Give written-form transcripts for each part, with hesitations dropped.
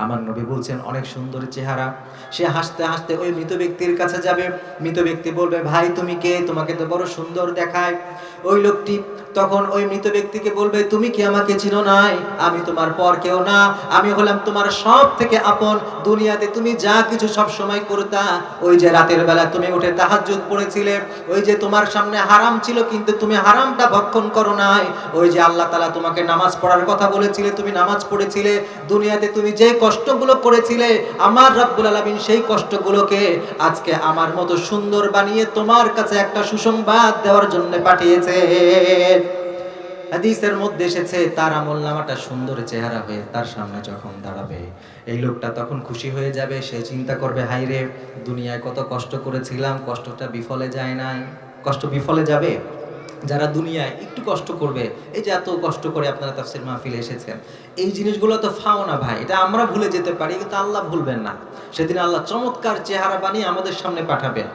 আমার নবী বলছেন অনেক সুন্দর চেহারা। সে হাসতে হাসতে ওই মৃত ব্যক্তির কাছে যাবে। মৃত ব্যক্তি বলবে, ভাই তুমি কে? তোমাকে তো বড় সুন্দর দেখায়। ওই লোকটি তখন ওই মৃত ব্যক্তিকে বলবে, তুমি কি আমাকে চিনো নাই? আমি তোমার পর কেউ না, আমি হলাম তোমার সব থেকে আপন। দুনিয়াতে তুমি যা কিছু সব সময় করতা, ওই যে রাতের বেলা তুমি উঠে তাহাজ্জুদ পড়েছিলে, ওই যে তোমার সামনে হারাম ছিল কিন্তু তুমি হারামটা ভক্ষণ করো নাই, ওই যে আল্লাহ তাআলা তোমাকে নামাজ পড়ার কথা বলেছিলে তুমি নামাজ পড়েছিলে, দুনিয়াতে তুমি যে কষ্টগুলো করেছিলে আমার রব্বুল আলামিন সেই কষ্টগুলোকে আজকে আমার মতো সুন্দর বানিয়ে তোমার কাছে একটা সুসংবাদ দেওয়ার জন্য পাঠিয়েছে। হাদিসের মধ্যে এসেছে তার আমলনামাটা সুন্দর চেহারা হয়ে তার সামনে যখন দাঁড়াবে, এই লোকটা তখন খুশি হয়ে যাবে। সে চিন্তা করবে, হাই রে, দুনিয়ায় কত কষ্ট করেছিলাম, কষ্টটা বিফলে যায় নাই। কষ্ট বিফলে যাবে? যারা দুনিয়ায় একটু কষ্ট করবে, এই যে এত কষ্ট করে আপনারা তাফসীর মাহফিলে এসেছেন, এই জিনিসগুলো তো ফাও না ভাই, এটা আমরা ভুলে যেতে পারি কিন্তু আল্লাহ ভুলবেন না। সেদিন আল্লাহ চমৎকার চেহারা বানিয়ে আমাদের সামনে পাঠাবেন।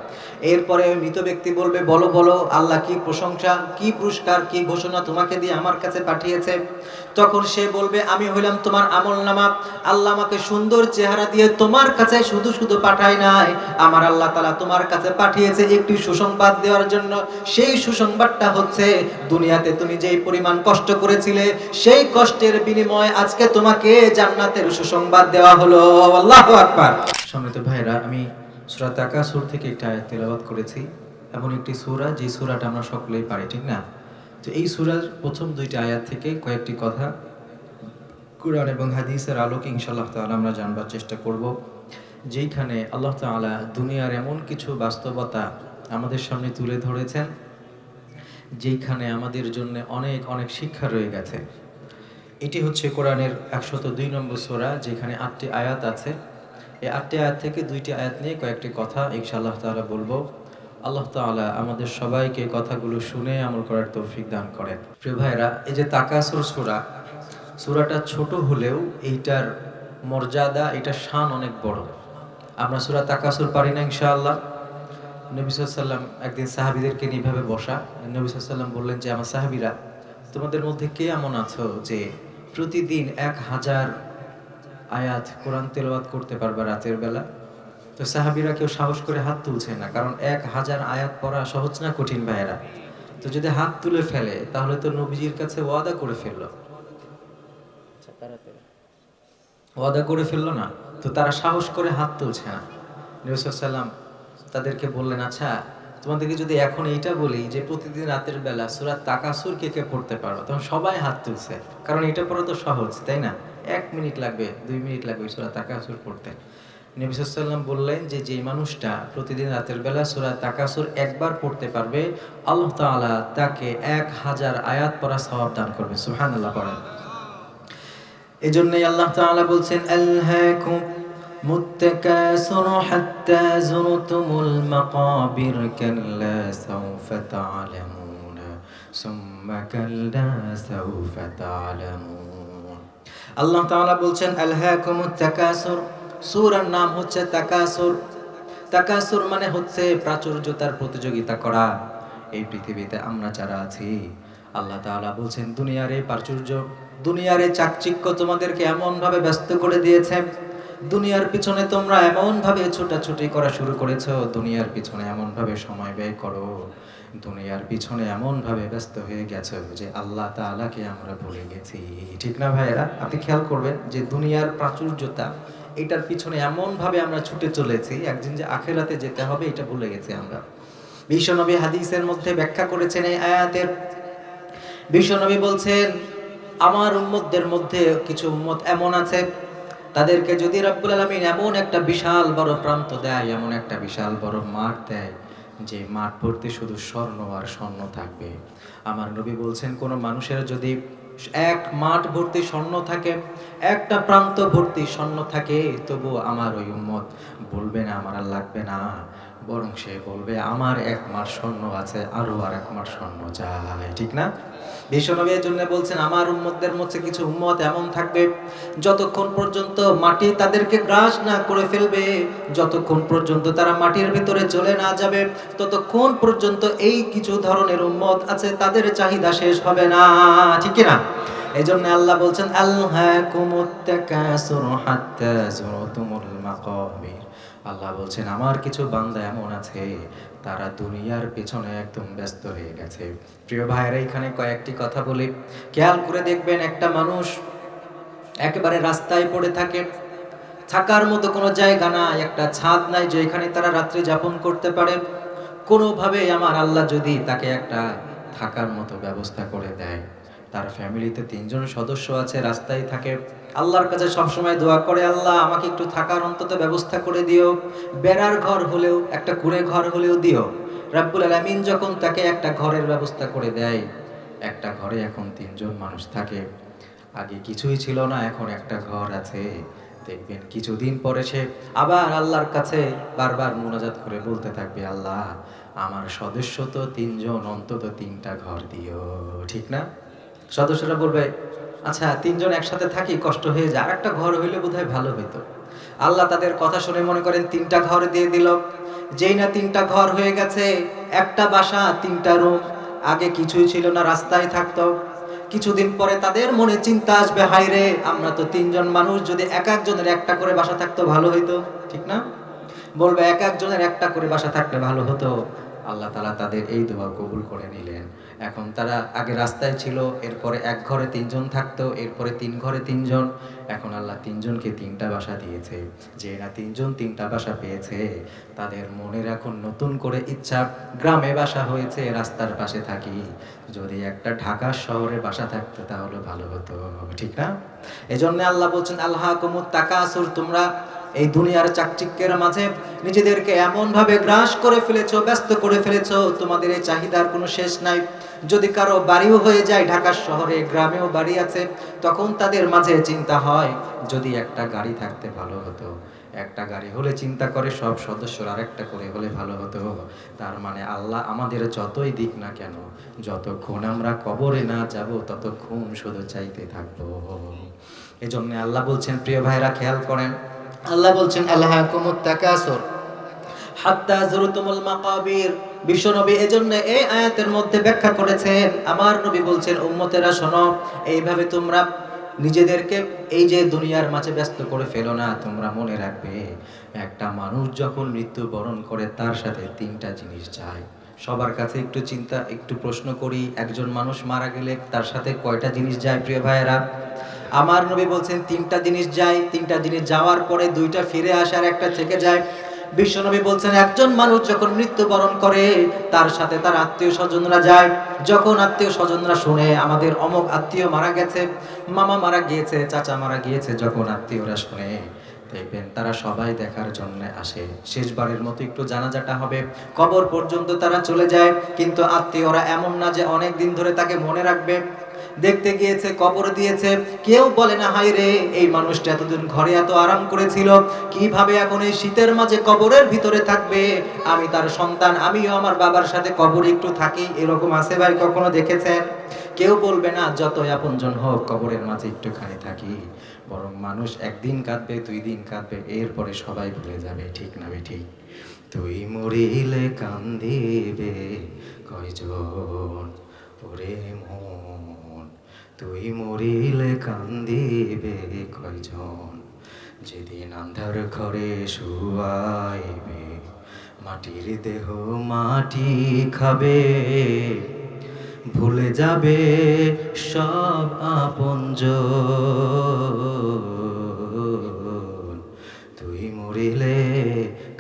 এরপরে ওই মৃত ব্যক্তি বলবে, বলো বলো আল্লাহ কি প্রশংসা, কি পুরস্কার, কি ঘোষণা তোমাকে দিয়ে আমার কাছে পাঠিয়েছে? তখন সে বলবে, আমি হইলাম তোমার আমলনামা। আল্লাহ আমাকে সুন্দর চেহারা দিয়ে তোমার কাছে শুধু শুধু পাঠায় নাই, আমার আল্লাহ তাআলা তোমার কাছে পাঠিয়েছে একটি সুসংবাদ দেওয়ার জন্য। সেই সুসংবাদটা হচ্ছে, দুনিয়াতে তুমি যেই পরিমাণ কষ্ট করেছিলে সেই কষ্টের বিনিময়ে আজকে তোমাকে জান্নাতের সুসংবাদ দেওয়া হলো। আল্লাহু আকবার। সম্মানিত ভাইরা, আমি সূরা তাকাসুর থেকে একটা আয়াত তেলাওয়াত করেছি। এমন একটি সূরা যে সূরাটা আমরা সকলেই পারি, ঠিক না? তো এই সূরার প্রথম দুইটা আয়াত থেকে কয়েকটি কথা কুরআন এবং হাদিসের আলোকে ইনশাআল্লাহ তাআলা আমরা জানবার চেষ্টা করব। যেইখানে আল্লাহ তাআলা দুনিয়ার এমন কিছু বাস্তবতা আমাদের সামনে তুলে ধরেছেন, যেইখানে আমাদের জন্য অনেক অনেক শিক্ষা রয়ে গেছে। এটি হচ্ছে কোরআনের 102 নম্বর সূরা, যেখানে 8টি আয়াত আছে। এই 8টি আয়াত থেকে 2টি আয়াত নিয়ে কয়েকটি কথা ইনশাআল্লাহ তাআলা বলবো। আল্লাহ তাআলা আমাদের সবাইকে কথাগুলো শুনে আমল করার তৌফিক দান করেন। প্রিয় ভাইরা, এই যে তাকাসুর সূরা, সূরাটা ছোট হলেও এইটার মর্যাদা, এটার শান অনেক বড়। আমরা সূরা তাকাসুর পারি না ইনশাআল্লাহ। নবী সাল্লাল্লাহু আলাইহি ওয়াসাল্লাম একদিন সাহাবীদেরকে নিয়ে এভাবে বসা। নবী সাল্লাল্লাহু আলাইহি ওয়াসাল্লাম বললেন যে, আমার সাহাবীরা, তোমাদের মধ্যে কে এমন আছো যে প্রতিদিন 1000 আয়াত কোরআন তেলাওয়াত করতে পারবে রাতের বেলা? তো সাহাবীরা কেউ সাহস করে হাত তুলছে না, কারণ 1000 আয়াত পড়া সহজ না কঠিন ভাইয়েরা? তো যদি হাত তুলে ফেলে তাহলে তো নবীজির কাছে ওয়াদা করে ফেললো, ওয়াদা করে ফেললো না? তো তারা সাহস করে হাত তুলছে না। নবী সাল্লাল্লাহু আলাইহি ওয়াসাল্লাম তাদেরকে বললেন, আচ্ছা তোমাদেরকে যদি এখন এইটা বলি যে প্রতিদিন রাতের বেলা সূরা তাকাসুর কে কে পড়তে পারো, তখন সবাই হাত তুলছে, কারণ এটা পড়া তো সহজ, তাই না? 1 মিনিট লাগবে, 2 মিনিট লাগবে সূরা তাকাসুর পড়তে। নবী সাল্লাল্লাহু আলাইহি ওয়াসাল্লাম বললেন যে, যেই মানুষটা প্রতিদিন রাতের বেলা সূরা তাকাসুর একবার পড়তে পারবে, আল্লাহ তাআলা তাকে 1000 আয়াত পড়ার সওয়াব দান করবে। সুবহানাল্লাহ পড়েন। এজন্যই আল্লাহ তাআলা বলছেন, আলহাকুম মুত্তাকাসুর হাত্তা যুরতুমুল মাকাবির কাল্লা সাওফা তা'লামুনা সুম্মা কাল্লা সাওফা তা'লামুন। আল্লাহ তাআলা বলছেন, আলহাকুমুত তাকাসুর, সূরার নাম হচ্ছে তাকাসুর। তাকাসুর মানে হচ্ছে প্রাচুর্যতার প্রতিযোগিতা করা। এই পৃথিবীতে আমরা যারা আছি, আল্লাহ তাআলা বলছেন দুনিয়ার এই প্রাচুর্য, দুনিয়ার এই চাকচিক্য তোমাদেরকে এমন ভাবে ব্যস্ত করে দিয়েছে, দুনিয়ার পিছনে তোমরা এমন ভাবে ছোটাছুটি করা শুরু করেছো, দুনিয়ার পিছনে এমন ভাবে সময় ব্যয় করো, দুনিয়ার পিছনে এমন ভাবে ব্যস্ত হয়ে গেছো যে আল্লাহ তাআলাকে আমরা ভুলে গেছি। ঠিক না ভাইয়েরা? আপনি খেয়াল করবেন যে দুনিয়ার প্রাচুর্যতা, এটার পিছনে এমন ভাবে আমরা ছুটে চলেছি, একদিন যে আখিরাতে যেতে হবে এটা ভুলে গেছি আমরা। বিশ্বনবী হাদিসের মধ্যে ব্যাখ্যা করেছেন এই আয়াতের। বিশ্বনবী বলছেন, আমার উম্মতদের মধ্যে কিছু উম্মত এমন আছে, তাদেরকে যদি রব্বুল আলামিন এমন একটা বিশাল বড় প্রান্ত দেয়, এমন একটা বিশাল বড় মাঠ দেয়, যে মাঠ ভর্তি শুধু স্বর্ণ আর স্বর্ণ থাকবে। আমার নবী বলছেন, কোন মানুষের যদি এক মাঠ ভর্তি স্বর্ণ থাকে, একটা প্রান্ত ভর্তি স্বর্ণ থাকে, তবু আমার ওই উম্মত বলবে না আমার আর লাগবে না, বরং সে বলবে আমার 1 মাঠ স্বর্ণ আছে, আরো আর 1 মাঠ স্বর্ণ চাই। ঠিক না? বিশ্বনবী এর জন্য বলছেন, আমার উম্মতদের মধ্যে কিছু উম্মত এমন থাকবে, যতক্ষণ পর্যন্ত মাটি তাদেরকে গ্রাস না করে ফেলবে, যতক্ষণ পর্যন্ত তারা মাটির ভিতরে চলে না যাবে, ততক্ষণ পর্যন্ত এই কিছু ধরনের উম্মত আছে, তাদের চাহিদা শেষ হবে না। ঠিক না? এজন্য আল্লাহ বলছেন আলহাকুমুত তাকাসুর হাত্তা যুরতুমুল মাকাবির। আল্লাহ বলছেন আমার কিছু বান্দা এমন আছে তারা দুনিয়ার পেছনে একদম ব্যস্ত হয়ে গেছে। প্রিয় ভাইরা, এখানে কয়েকটি কথা বলি, খেয়াল করে দেখবেন। একটা মানুষ একেবারে রাস্তায় পড়ে থাকে, থাকার মতো কোনো জায়গা নাই, একটা ছাদ নাই যে এখানে তারা রাত্রি যাপন করতে পারে। কোনোভাবে আমার আল্লাহ যদি তাকে একটা থাকার মতো ব্যবস্থা করে দেয়, তার ফ্যামিলিতে 3জন সদস্য আছে, রাস্তায় থাকে, আল্লাহর কাছে সবসময় দোয়া করে, আল্লাহ আমাকে একটু থাকার অন্তত ব্যবস্থা করে দিও, বেড়ার ঘর হলেও, একটা কুঁড়ে ঘর হলেও দিও। রাব্বুল আলামিন যখন তাকে একটা ঘরের ব্যবস্থা করে দেয়, একটা ঘরে এখন 3জন মানুষ থাকে, আগে কিছুই ছিল না, এখন একটা ঘর আছে। দেখবেন কিছুদিন পরে সে আবার আল্লাহর কাছে বারবার মুনাজাত করে বলতে থাকবে, আল্লাহ আমার সদস্য তো 3জন, অন্তত 3টা ঘর দিও। ঠিক না? সদস্যরা বলবে, আচ্ছা 3জন একসাথে থাকি, কষ্ট হয়ে যায়, আর একটা ঘর হইলে বোধহয় ভালো হইতো। আল্লাহ তাদের কথা শুনে মনে করেন 3টা ঘর দিয়ে দিল। যেই না 3টা ঘর হয়ে গেছে, একটা বাসা 3টা রুম, আগে কিছুই ছিল না, রাস্তায় থাকতো। কিছুদিন পরে তাদের মনে চিন্তা আসবে, হায় রে আমরা তো 3জন মানুষ, যদি এক একজনের একটা করে বাসা থাকতো ভালো হইতো। ঠিক না? বলবে এক একজনের একটা করে বাসা থাকলে ভালো হতো। আল্লাহ তাআলা তাদের এই দোয়া কবুল করে নিলেন। এখন তারা আগে রাস্তায় ছিল, এরপরে এক ঘরে 3জন থাকতো, এরপরে 3 ঘরে 3জন। এখন আল্লাহ 3জনকে 3টা বাসা দিয়েছে। যে না 3জন 3টা বাসা পেয়েছে, তাদের মনের এখন নতুন করে ইচ্ছা, গ্রামে বাসা হয়েছে, রাস্তার পাশে থাকি, যদি একটা ঢাকা শহরে বাসা থাকতো তাহলে ভালো হতো। ঠিক না? এজন্য আল্লাহ বলছেন আলহাকুমুত তাকাসুর, তোমরা এই দুনিয়ার চাকচিক্যের মাঝে নিজেদেরকে এমন ভাবে গ্রাস করে ফেলেছো, ব্যস্ত করে ফেলেছো, তোমাদের এই চাহিদার কোনো শেষ নাই। যদি কারো বাড়িও হয়ে যায়, ঢাকা শহরে গ্রামেও বাড়ি আছে, তখন তাদের মাঝে চিন্তা হয় যদি একটা গাড়ি থাকতে ভালো হতো। একটা গাড়ি হলে চিন্তা করে সব সদস্যর আরেকটা করে হলে ভালো হতো। তার মানে আল্লাহ আমাদের যতই দিক না কেন, যতক্ষণ আমরা কবরে না যাব ততক্ষণ শুধু চাইতে থাকবো। এজন্য আল্লাহ বলছেন, প্রিয় ভাইরা খেয়াল করেন, আল্লাহ বলছেন আলহাকুমুত তাকাসুর হাত্তা যুরতুমুল মাকাবির। বিশ্বনবী এজন্য এই আয়াতের মধ্যে ব্যাখ্যা করেছেন, আমার নবী বলছেন উম্মতেরা শোনো, এইভাবে তোমরা নিজেদেরকে এই যে দুনিয়ার মাঝে ব্যস্ত করে ফেলো না। তোমরা মনে রাখবে, একটা মানুষ যখন মৃত্যুবরণ করে তার সাথে 3টা জিনিস যায়। সবার কাছে একটু চিন্তা, একটু প্রশ্ন করি, একজন মানুষ মারা গেলে তার সাথে কয়টা জিনিস যায় প্রিয় ভাইয়েরা? আমার নবী বলছেন 3টা জিনিস যায়। 3টা জিনিস যাওয়ার পরে 2টা ফিরে আসে আর একটা থেকে যায়। বিশ্বনবী বলছেন একজন মানুষ যখন মৃত্যুবরণ করে তার সাথে তার আত্মীয় স্বজনরা যায়। যখন আত্মীয় স্বজনরা শুনে আমাদের অমুক আত্মীয় মারা গেছে, মামা মারা গিয়েছে, চাচা মারা গিয়েছে, যখন আত্মীয়রা শুনে, দেখবেন তারা সবাই দেখার জন্য আসে। শেষবারের মতো একটু জানাজাটা হবে, কবর পর্যন্ত তারা চলে যায়। কিন্তু আত্মীয়রা এমন না যে অনেক দিন ধরে তাকে মনে রাখবে। দেখতে গিয়েছে, কবর দিয়েছে, কেউ বলে না হায় রে এই মানুষটা এতদিন ঘরে এত আরাম করেছিল, কিভাবে এখন এই শীতের মাঝে কবরের ভিতরে থাকবে। আমি তার সন্তান, আমিও আমার বাবার সাথে কবরে একটু থাকি। এরকম আছে ভাই, কখনো দেখেছেন? কেউ বলবে না যতই আপনজন হোক কবরের মাঝে একটুখানি থাকি। বরং মানুষ একদিন কাঁদবে, 2 দিন কাঁদবে, এরপরে সবাই ভুলে যাবে। ঠিক না ঠিক? তুই মরিলে কান্দিবে কয়জন, ওরে মন তুই মরিলে কান্দিবে কয়জন, যেদিন আন্ধার ঘরে শুয়াইবে, মাটির দেহ মাটি খাবে, ভুলে যাবে সব আপনজন, তুই মরিলে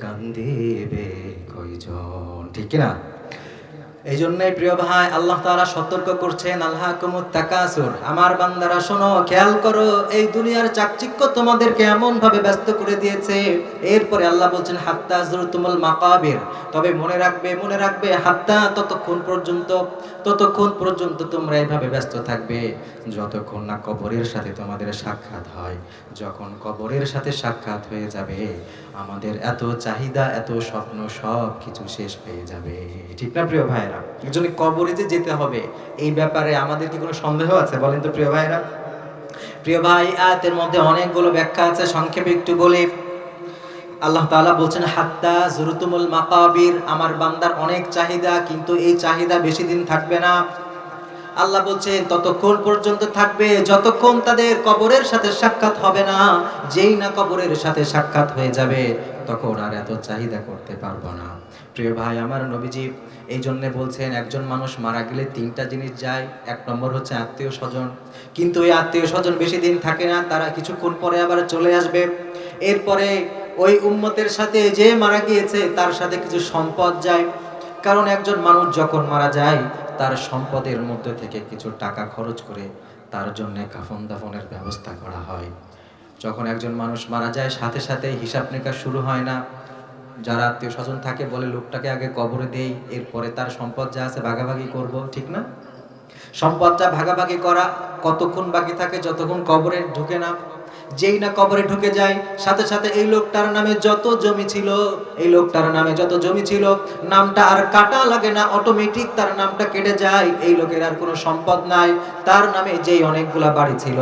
কান্দিবে কয়জন। ঠিক না? এই জন্যই প্রিয় ভাই আল্লাহ তাআলা সতর্ক করছেন, আলহাকুমুত তাকাসুর, আমার বান্দারা শোনো, খেয়াল করো, এই দুনিয়ার চাকচিক্য তোমাদেরকে এমন ভাবে ব্যস্ত করে দিয়েছে। এরপরে আল্লাহ বলছেন হাত্তা যুরতুমুল মাকাবির, তবে মনে রাখবে, মনে রাখবে, হাত্তা ততক্ষণ পর্যন্ত তোমরা এইভাবে ব্যস্ত থাকবে যতক্ষণ না কবরের সাথে তোমাদের সাক্ষাৎ হয়। যখন কবরের সাথে সাক্ষাৎ হয়ে যাবে, আমাদের এত চাহিদা, এত স্বপ্ন সব কিছু শেষ হয়ে যাবে। ঠিক না প্রিয় ভাইরা? একজনে কবরে যে যেতে হবে, এই ব্যাপারে আমাদের কি কোনো সন্দেহ আছে বলেন তো প্রিয় ভাইরা? প্রিয় ভাই, আয়াতের মধ্যে অনেকগুলো ব্যাখ্যা আছে, সংক্ষেপে একটু বলি। আল্লাহ তাআলা বলছেন হাত্তা যুরতুমুল মাকাবির, আমার বান্দার অনেক চাহিদা, কিন্তু এই চাহিদা বেশি দিন থাকবে না। আল্লাহ বলছেন ততক্ষণ পর্যন্ত থাকবে যতক্ষণ তাদের কবরের সাথে সাক্ষাৎ হবে না। যেই না কবরের সাথে সাক্ষাৎ হয়ে যাবে তখন আর এত চাহিদা করতে পারবো না। প্রিয় ভাই, আমার নবীজি এই জন্যে বলছেন একজন মানুষ মারা গেলে তিনটা জিনিস যায়। এক নম্বর হচ্ছে আত্মীয় স্বজন, কিন্তু এই আত্মীয় স্বজন বেশি দিন থাকে না, তারা কিছুক্ষণ পরে আবার চলে আসবে। এরপরে ওই উম্মতের সাথে যে মারা গিয়েছে তার সাথে কিছু সম্পদ যায়, কারণ একজন মানুষ যখন মারা যায় তার সম্পদের মধ্যে থেকে কিছু টাকা খরচ করে তার জন্য কাফন দাফনের ব্যবস্থা করা হয়। যখন একজন মানুষ মারা যায় সাথে সাথে হিসাব নিকাশ শুরু হয় না। যারা আত্মীয় স্বজন থাকে বলে লোকটাকে আগে কবরে দেই, এরপরে তার সম্পদ যা আছে ভাগাভাগি করব, ঠিক না? সম্পদটা ভাগাভাগি করা কতক্ষণ বাকি থাকে? যতক্ষণ কবরে ঢুকে না। যেই না কবরে ঢুকে যায় সাথে সাথে এই লোকটার নামে যত জমি ছিল, এই লোকটার নামে যত জমি ছিল নামটা আর কাটা লাগে না, অটোমেটিক তার নামটা কেটে যায়। এই লোকের আর কোনো সম্পদ নাই, তার নামে যেই অনেকগুলা বাড়ি ছিল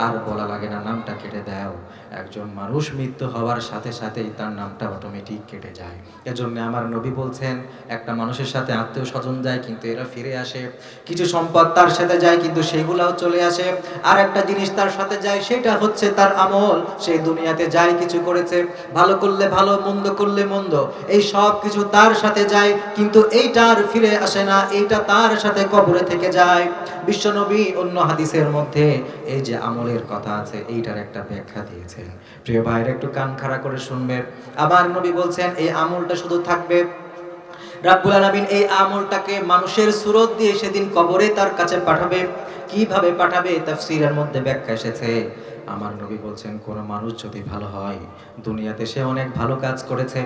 আর বলা লাগে না নামটা কেটে দাও। একজন মানুষ মৃত্যু হওয়ার সাথে সাথেই তার নামটা অটোমেটিক কেটে যায়। এজন্য আমার নবী বলছেন একটা মানুষের সাথে আত্মীয় স্বজন যায় কিন্তু এরা ফিরে আসে, কিছু সম্পদ তার সাথে যায় কিন্তু সেগুলাও চলে আসে। আর একটা জিনিস তার সাথে যায়, সেটা হচ্ছে তার আমল। সেই দুনিয়াতে যাই কিছু করেছে, ভালো করলে ভালো, মন্দ করলে মন্দ, এই সব কিছু তার সাথে যায়, কিন্তু এইটা আর ফিরে আসে না, এইটা তার সাথে কবরে থেকে যায়। বিশ্বনবী অন্য হাদিসের মধ্যে এই যে আমলের কথা আছে এইটার একটা ব্যাখ্যা দিয়েছেন। প্রিয় ভাইরা একটু কান খাড়া করে শুনবে। আমার নবী বলছেন এই আমলটা শুধু থাকবে, রাব্বুল আলামিন এই আমলটাকে মানুষের সুরত দিয়ে সেদিন কবরে তার কাছে পাঠাবে। কিভাবে পাঠাবে? তাফসীরের মধ্যে ব্যাখ্যা এসেছে। আমার নবী বলছেন কোন মানুষ যদি ভালো হয়, দুনিয়াতে সে অনেক ভালো কাজ করেছে,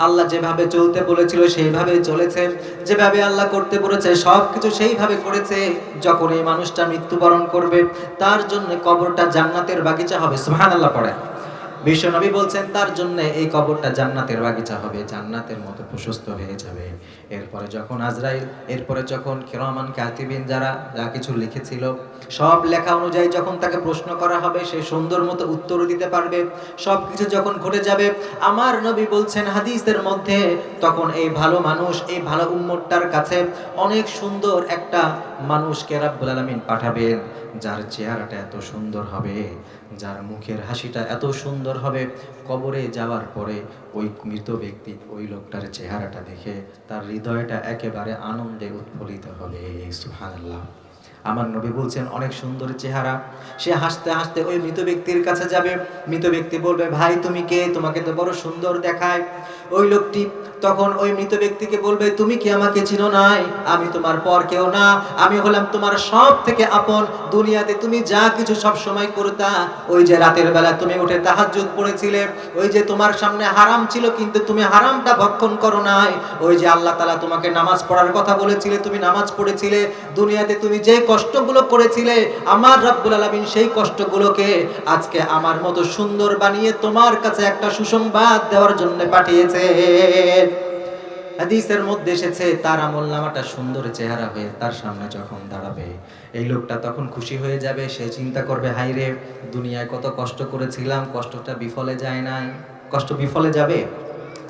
আল্লাহ যেভাবে চলতে বলেছিল সেইভাবে চলেছে, যেভাবে আল্লাহ করতে বলেছে সবকিছু সেইভাবে করেছে। যখন এই মানুষটা মৃত্যুবরণ করবে তার জন্য কবরটা জান্নাতের বাগিচা হবে। সুবহানাল্লাহ পড়ে। বিশ্বনবী বলছেন তার জন্য এই কবরটা জান্নাতের বাগিচা হবে, জান্নাতের মতো প্রশস্ত হয়ে যাবে। এরপরে যখন আজরাইল, এরপরে যখন কিরামান কাতিবিন যারা যা কিছু লিখেছিল সব লেখা অনুযায়ী যখন তাকে প্রশ্ন করা হবে সে সুন্দর মতো উত্তর দিতে পারবে। সব কিছু যখন ঘটে যাবে আমার নবী বলছেন হাদিসের মধ্যে, তখন এই ভালো মানুষ, এই ভালো উম্মতটার কাছে অনেক সুন্দর একটা মানুষকে রাব্বুল আলামিন পাঠাবেন, যার চেহারাটা এত সুন্দর হবে, যার মুখের হাসিটা এত সুন্দর হবে, কবরে যাওয়ার পরে ওই মৃত ব্যক্তি ওই লোকটার চেহারাটা দেখে তার হৃদয়টা একেবারে আনন্দে উৎফুল্লিত হবে। সুবহানাল্লাহ। আমার নবী বলছেন অনেক সুন্দর চেহারা, সে হাসতে হাসতে ওই মৃত ব্যক্তির কাছে যাবে। মৃত ব্যক্তি বলবে ভাই তুমি কে, তোমাকে তো বড় সুন্দর দেখায়। ওই লোকটি তখন ওই মৃত ব্যক্তিকে বলবে তুমি কি আমাকে চিনো নাই? আমি তোমার পর কেউ না, আমি হলাম তোমার সব থেকে আপন। দুনিয়াতে তুমি যা কিছু সব সময় করতা, ওই যে রাতের বেলা তুমি উঠে তাহাজ্জুদ পড়েছিলে, ওই যে তোমার সামনে হারাম ছিল কিন্তু তুমি হারামটা ভক্ষণ করো নাই, ওই যে আল্লাহ তাআলা তোমাকে নামাজ পড়ার কথা বলেছিলে তুমি নামাজ পড়েছিলে, দুনিয়াতে তুমি যে কষ্টগুলো করেছিলে আমার রাব্বুল আলামিন সেই কষ্টগুলোকে আজকে আমার মতো সুন্দর বানিয়ে তোমার কাছে একটা সুসংবাদ দেওয়ার জন্য পাঠিয়েছে। হাদিসের মধ্যে এসেছে তার আমলনামাটা সুন্দর চেহারা হয়ে তার সামনে যখন দাঁড়াবে এই লোকটা তখন খুশি হয়ে যাবে। সে চিন্তা করবে হাই রে, দুনিয়ায় কত কষ্ট করেছিলাম, কষ্টটা বিফলে যায় নাই। কষ্ট বিফলে যাবে?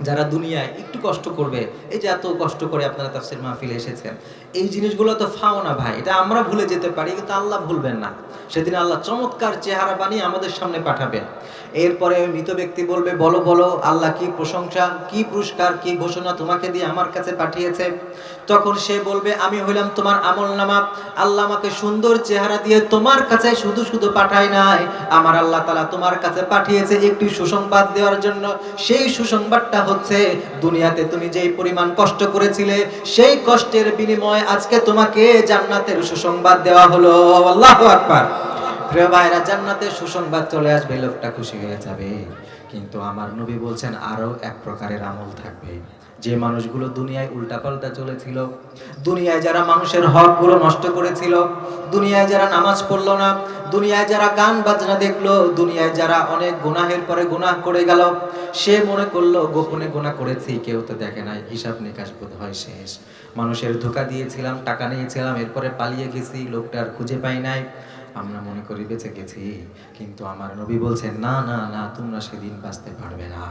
যারা দুনিয়ায় একটু কষ্ট করবে, এই যে এত কষ্ট করে আপনারা তাফসীর মাহফিলে এসেছেন, এই জিনিসগুলো তো ফাও না ভাই, এটা আমরা ভুলে যেতে পারি কিন্তু আল্লাহ ভুলবেন না। সেদিন আল্লাহ চমৎকার চেহারা বানিয়ে আমাদের সামনে পাঠাবেন। এরপরে ওই মৃত ব্যক্তি বলবে বলো বলো আল্লাহ কি প্রশংসা, কি পুরস্কার, কি ঘোষণা তোমাকে দিয়ে আমার কাছে পাঠিয়েছে। তখন সে বলবে আমি হইলাম তোমার আমলনামা, আল্লাহ আমাকে সুন্দর চেহারা দিয়ে তোমার কাছে শুধু শুধু পাঠায় নাই, আমার আল্লাহ তাআলা তোমার কাছে পাঠিয়েছে একটি সুসংবাদ দেওয়ার জন্য। সেই সুসংবাদটা হচ্ছে দুনিয়াতে তুমি যেই পরিমাণ কষ্ট করেছিলে সেই কষ্টের বিনিময়ে আজকে তোমাকে জান্নাতের সুসংবাদ দেওয়া হলো। আল্লাহু আকবার। প্রিয় ভাইরা, জান্নাতের সুসংবাদ চলে আসবে, লোকটা খুশি হয়ে যাবে। কিন্তু আমার নবী বলছেন আরো এক প্রকারের আমল থাকবে। যে মানুষগুলো দুনিয়ায় উল্টাপাল্টা চলেছিল, দুনিয়ায় যারা মানুষের হকগুলো নষ্ট করেছিল, দুনিয়ায় যারা নামাজ পড়লো না, দুনিয়ায় যারা গান বাজনা দেখলো, দুনিয়ায় যারা অনেক গুনাহের পরে গুনাহ করে গেল, সে মনে করলো গোপনে গুনাহ করেছি কেউ তো দেখে নাই, হিসাব নিকাশ বোধ হয় শেষ, মানুষের ধোঁকা দিয়েছিলাম, টাকা নিয়েছিলাম, এরপরে পালিয়ে গেছি, লোকটা আর খুঁজে পাই নাই। আমরা মনে করি বেঁচে গেছি, কিন্তু আমার নবী বলছেন না না না, তোমরা সেদিন বাঁচতে পারবে না।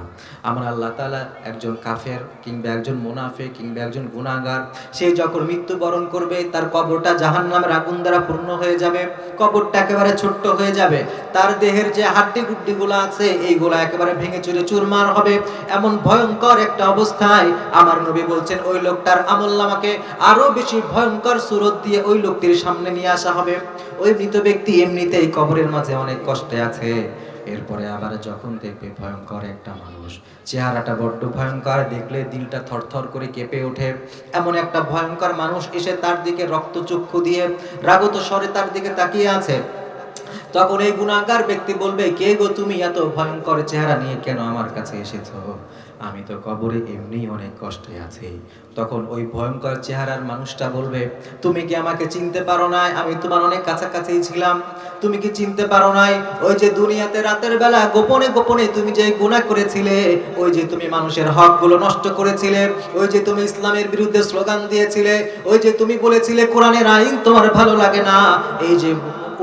আমার আল্লাহ তাআলা একজন কাফের কিংবা একজন মুনাফিক কিংবা একজন গুনাহগার, সে যখন মৃত্যুবরণ করবে তার কবরটা জাহান্নামের আগুন দ্বারা পূর্ণ হয়ে যাবে, কবরটা একেবারে ছোট্ট হয়ে যাবে, তার দেহের যে হাড্ডি গুড্ডিগুলো আছে এইগুলো একেবারে ভেঙে চুরে চুরমার হবে। এমন ভয়ঙ্কর একটা অবস্থায় আমার নবী বলছেন ওই লোকটার আমলনামাকে আরো বেশি ভয়ঙ্কর সুরত দিয়ে ওই লোকটির সামনে নিয়ে আসা হবে। ওই মৃত ব্যক্তি এমনিতেই কবরের মাঝে অনেক কষ্টে আছে, এরপরে আবার যখন দেখবে ভয়ঙ্কর একটা মানুষ, চেহারাটা বড্ড ভয়ঙ্কর, দেখলে দিলটা থরথর করে কেঁপে ওঠে, এমন একটা ভয়ঙ্কর মানুষ এসে তার দিকে রক্তচক্ষু দিয়ে রাগত স্বরে তার দিকে তাকিয়ে আছে, তখন এই গুনাহগার ব্যক্তি বলবে, কে গো তুমি, এত ভয়ঙ্কর চেহারা নিয়ে কেন আমার কাছে এসেছো? আমি তো কবরে এমনি অনেক কষ্টে আছি। তখন ওই ভয়ঙ্কর চেহারার মানুষটা বলবে, তুমি কি আমাকে চিনতে পারো নাই? আমি তোমার অনেক কাছাকাছি ছিলাম, তুমি কি চিনতে পারো নাই? ওই যে দুনিয়াতে রাতের বেলা গোপনে গোপনে তুমি যে গুনাহ করেছিলে, ওই যে তুমি মানুষের হকগুলো নষ্ট করেছিলে, ওই যে তুমি ইসলামের বিরুদ্ধে স্লোগান দিয়েছিলে, ওই যে তুমি বলেছিলে কোরআনের আইন তোমার ভালো লাগে না, এই যে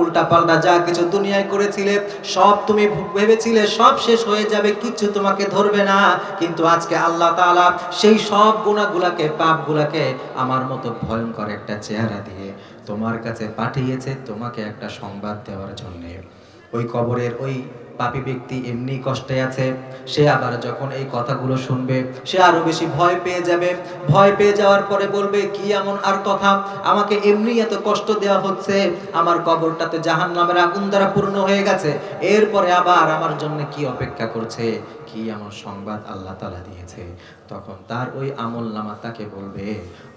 উল্টা পাল্টা যা কিছু দুনিয়ায় করেছিলে সব তুমি ভেবেছিলে সব শেষ হয়ে যাবে, কিছু তোমাকে ধরবে না, কিন্তু আজকে আল্লাহ তাআলা সেই সব গুনাহগুলোকে পাপগুলোকে আমার মতো ভয়ঙ্কর একটা চেহারা দিয়ে তোমার কাছে পাঠিয়েছে তোমাকে একটা সংবাদ দেওয়ার জন্য। ওই কবরের ওই পাপী ব্যক্তি এমনি কষ্টে আছে, সে আবার যখন এই কথাগুলো শুনবে সে আরো বেশি ভয় পেয়ে যাবে। ভয় পেয়ে যাওয়ার পরে বলবে, কি এমন আর কথা, আমাকে এমনি এত কষ্ট দেওয়া হচ্ছে, আমার কবরটাতে জাহান্নামের আগুন দ্বারা পূর্ণ হয়ে গেছে, এরপরে আবার আমার জন্য কি অপেক্ষা করছে, কি এমন সংবাদ আল্লাহ তাআলা দিয়েছে। তখন তার ওই আমলনামা তাকে বলবে,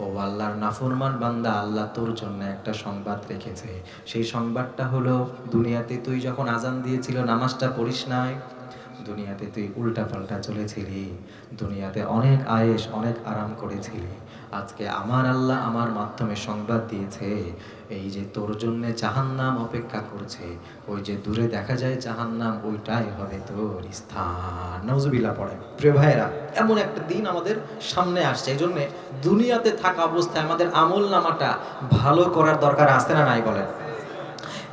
ও আল্লাহর নাফরমান বান্দা, আল্লাহ তোর জন্য একটা সংবাদ রেখেছে। সেই সংবাদটা হলো, দুনিয়াতে তুই যখন আজান দিয়েছিল নামাজটা পড়িস নাই, দুনিয়াতে তুই উল্টা পাল্টা চলেছিলি, দুনিয়াতে অনেক আয়েশ অনেক আরাম করেছিলি, আজকে আমার আল্লাহ আমার মাধ্যমে সংবাদ দিয়েছে এই যে তোর জন্য জাহান্নাম অপেক্ষা করছে, ওই যে দূরে দেখা যায় জাহান্নাম, ওইটাই হবে তোর স্থান। নাউজুবিল্লাহ পড়ে। প্রিয় ভাইয়েরা, এমন একটা দিন আমাদের সামনে আসছে, এই জন্য দুনিয়াতে থাকা অবস্থায় আমাদের আমল নামাটা ভালো করার দরকার আছে না নাই বলেন?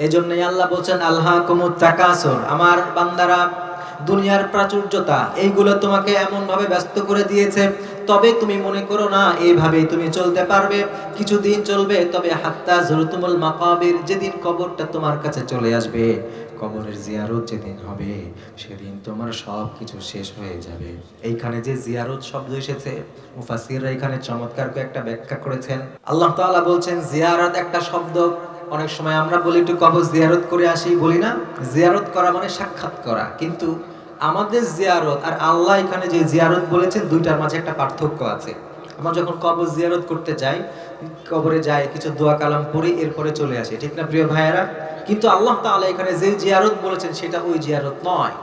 এজন্যই আল্লাহ বলছেন, আল্লাহকুমুত তাকাসুর, আমার বান্দারা দুনিয়ার প্রাচুর্যতা এইগুলো তোমাকে এমন ভাবে ব্যস্ত করে দিয়েছে, তবে তুমি মনে করো না এইভাবেই তুমি চলতে পারবে, কিছুদিন চলবে, তবে হাত্তা জুরতুমুল মাকাবির, যেদিন কবরটা তোমার কাছে চলে আসবে, কবরের জিয়ারত যেদিন হবে, সেদিন তোমার সব কিছু শেষ হয়ে যাবে। এইখানে যে জিয়ারত শব্দ এসেছে, মুফাসসিররা এখানে চমৎকার করে একটা ব্যাখ্যা করেছেন। আল্লাহ তাআলা বলছেন জিয়ারত একটা শব্দ, অনেক সময় আমরা বলি একটু কবর জিয়ারত করে আসি, বলি না? জিয়ারত করা মানে সাক্ষাৎ করা, কিন্তু আমাদের জিয়ারত আর আল্লাহ এখানে যে জিয়ারত বলেছেন দুইটার মাঝে একটা পার্থক্য আছে। আমরা যখন কবর জিয়ারত করতে যাই, কবরে যাই, কিছু দোয়া কালাম পড়ি, এরপরে চলে আসি, ঠিক না প্রিয় ভাইয়েরা? কিন্তু আল্লাহ তাআলা এখানে যে জিয়ারত বলেছেন সেটা ওই জিয়ারত নয়।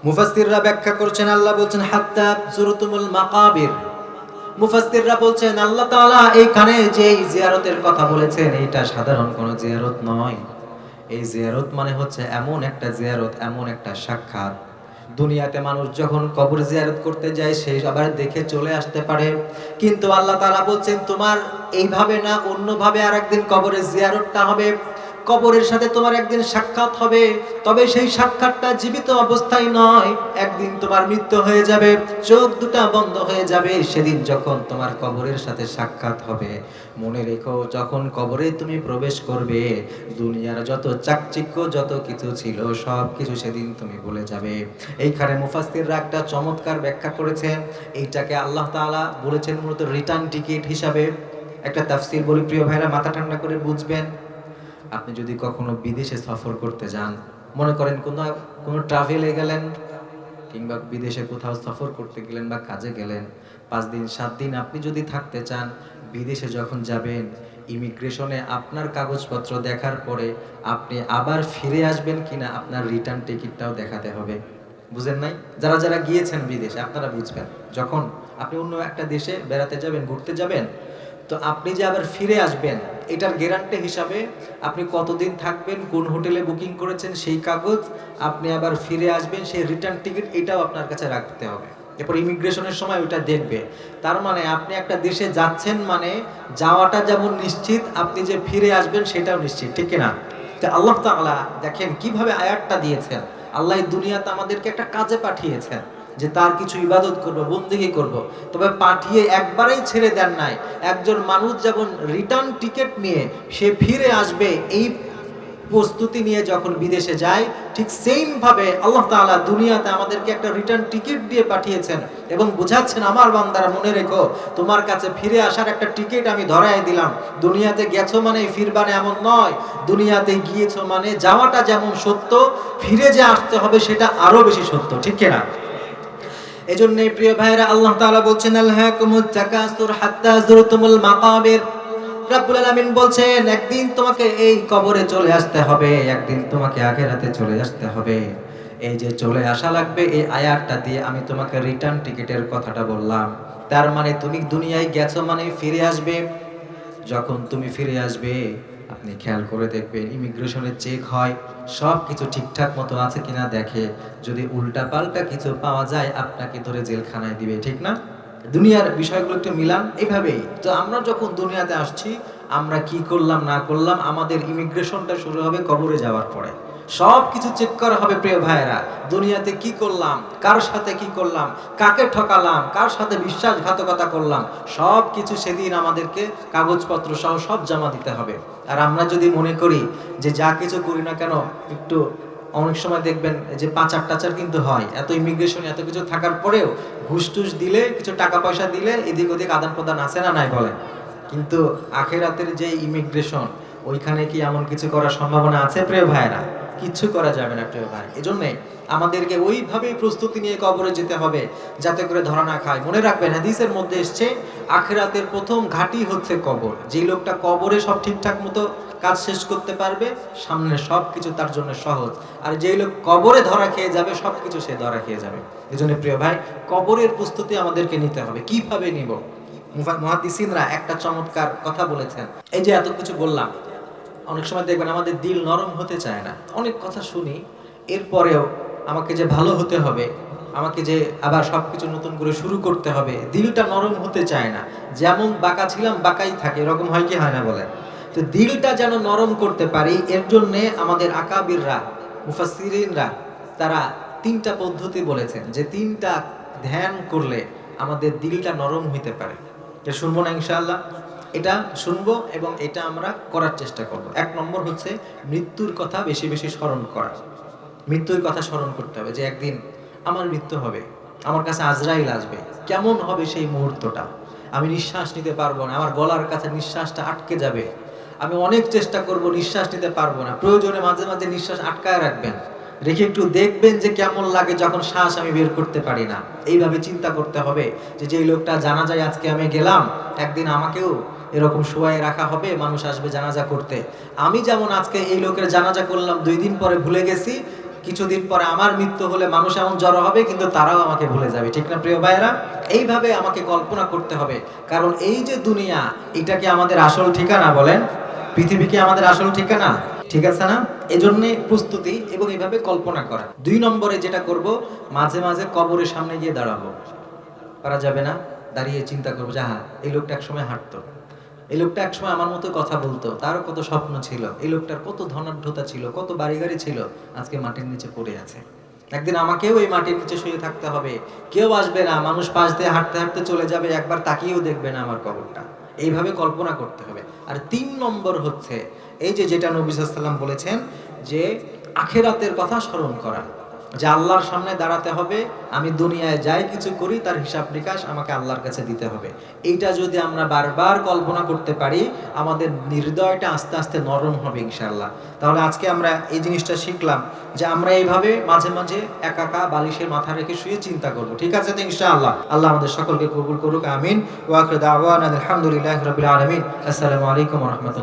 মুফাসসিররা ব্যাখ্যা করছেন, আল্লাহ বলছেন হাত্তা জুরতুমুল মাকাবির, মুফাসসিররা বলছেন আল্লাহ তাআলা এইখানে যে জিয়ারতের কথা বলেছেন এটা সাধারণ কোনো জিয়ারত নয়। এই জিয়ারত মানে হচ্ছে এমন একটা জিয়ারত, এমন একটা সাক্ষাৎ, দুনিয়াতে মানুষ যখন কবর জিয়ারত করতে যায় সে আবার দেখে চলে আসতে পারে, কিন্তু আল্লাহ তাআলা বলছেন তোমার এইভাবে না, অন্যভাবে আরেকদিন কবরের জিয়ারতটা হবে, কবরের সাথে তোমার একদিন সাক্ষাৎ হবে, তবে সেই সাক্ষাৎটা জীবিত অবস্থায় নয়, একদিন তোমার মৃত্যু হয়ে যাবে, চোখ দুটা বন্ধ হয়ে যাবে, সেদিন যখন তোমার কবরের সাথে সাক্ষাৎ হবে, মনে রেখো যখন কবরে তুমি প্রবেশ করবে, দুনিয়ার যত চাকচিক্য যত কিছু ছিল সব কিছু সেদিন তুমি ভুলে যাবে। এইখানে মুফাসসিররা একটা চমৎকার ব্যাখ্যা করেছেন, এইটাকে আল্লাহ তাআলা বলেছেন মূলত রিটার্ন টিকিট হিসাবে। একটা তাফসীর বলি প্রিয় ভাইরা, মাথা ঠান্ডা করে বুঝবেন। আপনি যদি কখনো বিদেশে সফর করতে যান, মনে করেন কোনো ট্রাভেলে গেলেন কিংবা বিদেশে কোথাও সফর করতে গেলেন বা কাজে গেলেন, 5 দিন 7 দিন আপনি যদি থাকতে চান, বিদেশে যখন যাবেন ইমিগ্রেশনে আপনার কাগজপত্র দেখার পরে আপনি আবার ফিরে আসবেন কিনা আপনার রিটার্ন টিকিটটাও দেখাতে হবে। বুঝেন নাই? যারা যারা গিয়েছেন বিদেশে আপনারা বুঝবেন, যখন আপনি অন্য একটা দেশে বেড়াতে যাবেন, ঘুরতে যাবেন, তো আপনি যে আবার ফিরে আসবেন এটার গ্যারান্টি হিসাবে আপনি কতদিন থাকবেন, কোন হোটেলে বুকিং করেছেন সেই কাগজ, আপনি আবার ফিরে আসবেন সেই রিটার্ন টিকিট, এটাও আপনার কাছে রাখতে হবে। এরপর ইমিগ্রেশনের সময় ওটা দেখবে। তার মানে আপনি একটা দেশে যাচ্ছেন মানে যাওয়াটা যেমন নিশ্চিত, আপনি যে ফিরে আসবেন সেটাও নিশ্চিত, ঠিক কিনা? তো আল্লাহ তাআলা দেখেন কিভাবে আয়াতটা দিয়েছেন। আল্লাহ এই দুনিয়াতে আমাদেরকে একটা কাজে পাঠিয়েছেন যে তার কিছু ইবাদত করব, বন্দেগী করব, তবে পাঠিয়ে একবারেই ছেড়ে দেন নাই। একজন মানুষ যেমন রিটার্ন টিকিট নিয়ে সে ফিরে আসবে এই প্রস্তুতি নিয়ে যখন বিদেশে যায়, ঠিক সেম ভাবে আল্লাহ তাআলা দুনিয়াতে আমাদেরকে একটা রিটার্ন টিকিট দিয়ে পাঠিয়েছেন এবং বুঝাচ্ছেন, আমার বান্দারা মনে রেখো, তোমার কাছে ফিরে আসার একটা টিকিট আমি ধরায় দিলাম। দুনিয়াতে গেছো মানে ফিরবা না এমন নয়, দুনিয়াতে গিয়েছো মানে যাওয়াটা যেমন সত্য, ফিরে যে আসতে হবে সেটা আরো বেশি সত্য, ঠিক কিনা? এজন্যই প্রিয় ভাইরা আল্লাহ তাআলা বলছেন, আলহাকুমুত তাকাসুর হাত্তা যুরতুমুল মাকাবির। রাব্বুল আলামিন বলছেন, একদিন তোমাকে এই কবরে চলে আসতে হবে, একদিন তোমাকে আখিরাতে চলে আসতে হবে। এই যে চলে আসা লাগবে, এই আয়াতটা দিয়ে আমি তোমাকে রিটার্ন টিকিটের কথাটা বললাম। তার মানে তুমি দুনিয়ায় গেছো মানে ফিরে আসবে। যখন তুমি ফিরে আসবে, আপনি খেয়াল করে দেখবেন ইমিগ্রেশনের চেক হয়, সব কিছু ঠিকঠাক মতো আছে কিনা দেখে। যদি উল্টাপাল্টা কিছু পাওয়া যায়, আপনাকে ধরে জেলখানায় দিবে, ঠিক না? দুনিয়ার বিষয়গুলো একটু মিলান এইভাবেই। তো আমরা যখন দুনিয়াতে আসছি, আমরা কি করলাম না করলাম, আমাদের ইমিগ্রেশনটা শুরু হবে কবরে যাওয়ার পরে। সব কিছু চেক করা হবে প্রিয় ভাইয়েরা। দুনিয়াতে কি করলাম, কার সাথে কি করলাম, কাকে ঠকালাম, কার সাথে বিশ্বাসঘাতকতা করলাম, সব কিছু সেদিন আমাদেরকে কাগজপত্র সহ সব জমা দিতে হবে। আর আমরা যদি মনে করি যে যা কিছু করি না কেন একটু, অনেক সময় দেখবেন যে পাচার টাচার কিন্তু হয়, এত ইমিগ্রেশন এত কিছু থাকার পরেও ঘুষ টুস দিলে, কিছু টাকা পয়সা দিলে এদিক ওদিক আদান প্রদান আছে না নাই বলেন? কিন্তু আখেরাতের যে ইমিগ্রেশন, ওইখানে কি এমন কিছু করার সম্ভাবনা আছে প্রিয় ভাইরা? কিচ্ছু করা যাবে না প্রিয় ভাই। এজন্য আমাদেরকে ওইভাবেই প্রস্তুতি নিয়ে কবরে যেতে হবে যাতে করে ধরা না খায়। মনে রাখবেন হাদিসের মধ্যে এসছে, আখেরাতের প্রথম ঘাঁটি হচ্ছে কবর। যেই লোকটা কবরে সব ঠিকঠাক মতো কাজ শেষ করতে পারবে, সামনে সব কিছু তার জন্য সহজ। আর যেই লোক কবরে ধরা খেয়ে যাবে, সব কিছু সে ধরা খেয়ে যাবে। এজন্য প্রিয় ভাই, কবরের প্রস্তুতি আমাদেরকে নিতে হবে। কিভাবে নিব? মুহাদ্দিসিনরা একটা চমৎকার কথা বলেছেন। এই যে এত কিছু বললাম, অনেক সময় দেখবেন আমাদের দিল নরম হতে চায় না। অনেক কথা শুনি, এরপরেও আমাকে যে ভালো হতে হবে, আমাকে যে আবার সবকিছু নতুন করে শুরু করতে হবে, দিলটা নরম হতে চায় না। যেমন বাঁকা ছিলাম বাঁকাই থাকে, এরকম হয় কি হয় না বলেন? তো দিলটা যেন নরম করতে পারি, এর জন্য আমাদের আকাবিররা, মুফাসসিরিনরা, তারা তিনটা পদ্ধতি বলেছেন যে তিনটা ধ্যান করলে আমাদের দিলটা নরম হইতে পারে। এটা শুনবো না ইনশাআল্লাহ? এটা শুনবো এবং এটা আমরা করার চেষ্টা করব। এক নম্বর হচ্ছে মৃত্যুর কথা বেশি বেশি স্মরণ করা। মৃত্যুর কথা স্মরণ করতে হবে যে একদিন আমার মৃত্যু হবে, আমার কাছে আজরাইল আসবে, কেমন হবে সেই মুহূর্তটা। আমি নিঃশ্বাস নিতে পারবো না, আমার গলার কাছে নিঃশ্বাসটা আটকে যাবে, আমি অনেক চেষ্টা করব, নিঃশ্বাস নিতে পারবো না। প্রয়োজনে মাঝে মাঝে নিঃশ্বাস আটকায় রাখবেন, রেখে একটু দেখবেন যে কেমন লাগে যখন শ্বাস আমি বের করতে পারি না। এইভাবে চিন্তা করতে হবে যে যেই লোকটা জানাজায় আজকে আমি গেলাম, একদিন আমাকেও এরকম শোয়ায় রাখা হবে, মানুষ আসবে জানাজা করতে। আমি যেমন আজকে এই লোকের জানাজা করলাম, 2 দিন পরে ভুলে গেছি, কিছুদিন পরে আমার মৃত্যু হলে মানুষ এমন জড়ো হবে, কিন্তু তারাও আমাকে ভুলে যাবে, ঠিক না প্রিয় ভাইয়েরা? এইভাবে আমাকে কল্পনা করতে হবে। কারণ এই যে দুনিয়া, এটা কি আমাদের আসল ঠিকানা বলেন? পৃথিবী কি আমাদের আসল ঠিকানা? ঠিক আছে না? এজন্য প্রস্তুতি এবং এইভাবে কল্পনা করা। 2 নম্বরে যেটা করব, মাঝে মাঝে কবরের সামনে গিয়ে দাঁড়াবো। পারা যাবে না? দাঁড়িয়ে চিন্তা করবো যে হ্যাঁ, এই লোকটা একসময় হাঁটতো, এই লোকটা একসময় আমার মতো কথা বলতো, তারও কত স্বপ্ন ছিল, এই লোকটার কত ধনাঢ্যতা ছিল, কত বাড়ি গাড়ি ছিল, আজকে মাটির নিচে পড়ে আছে। একদিন আমাকেও এই মাটির নিচে শুয়ে থাকতে হবে, কেউ আসবে না, মানুষ পাশ দিয়ে হাঁটতে হাঁটতে চলে যাবে, একবার তাকিয়েও দেখবে না আমার কবরটা। এইভাবে কল্পনা করতে হবে। আর 3 নম্বর হচ্ছে এই যে যেটা নবী সাল্লাল্লাহু আলাইহি ওয়াসাল্লাম বলেছেন যে আখিরাতের কথা স্মরণ করা, যে আল্লাহর সামনে দাঁড়াতে হবে, আমি দুনিয়ায় যাই কিছু করি তার হিসাব নিকাশ আমাকে আল্লাহর কাছে দিতে হবে। এইটা যদি আমরা বারবার কল্পনা করতে পারি, আমাদের হৃদয়টা আস্তে আস্তে নরম হবে ইনশাআল্লাহ। তাহলে আজকে আমরা এই জিনিসটা শিখলাম যে আমরা এইভাবে মাঝে মাঝে একা একা বালিশের মাথা রেখে শুয়ে চিন্তা করব। ঠিক আছে তো ইনশাআল্লাহ? আল্লাহ আমাদের সকলকে কবুল করুক, আমিন। ওয়া আখিরু দাওয়ানা আলহামদুলিল্লাহি রাব্বিল আলামিন। আসসালামু আলাইকুম ওয়া রাহমাতুল্লাহ।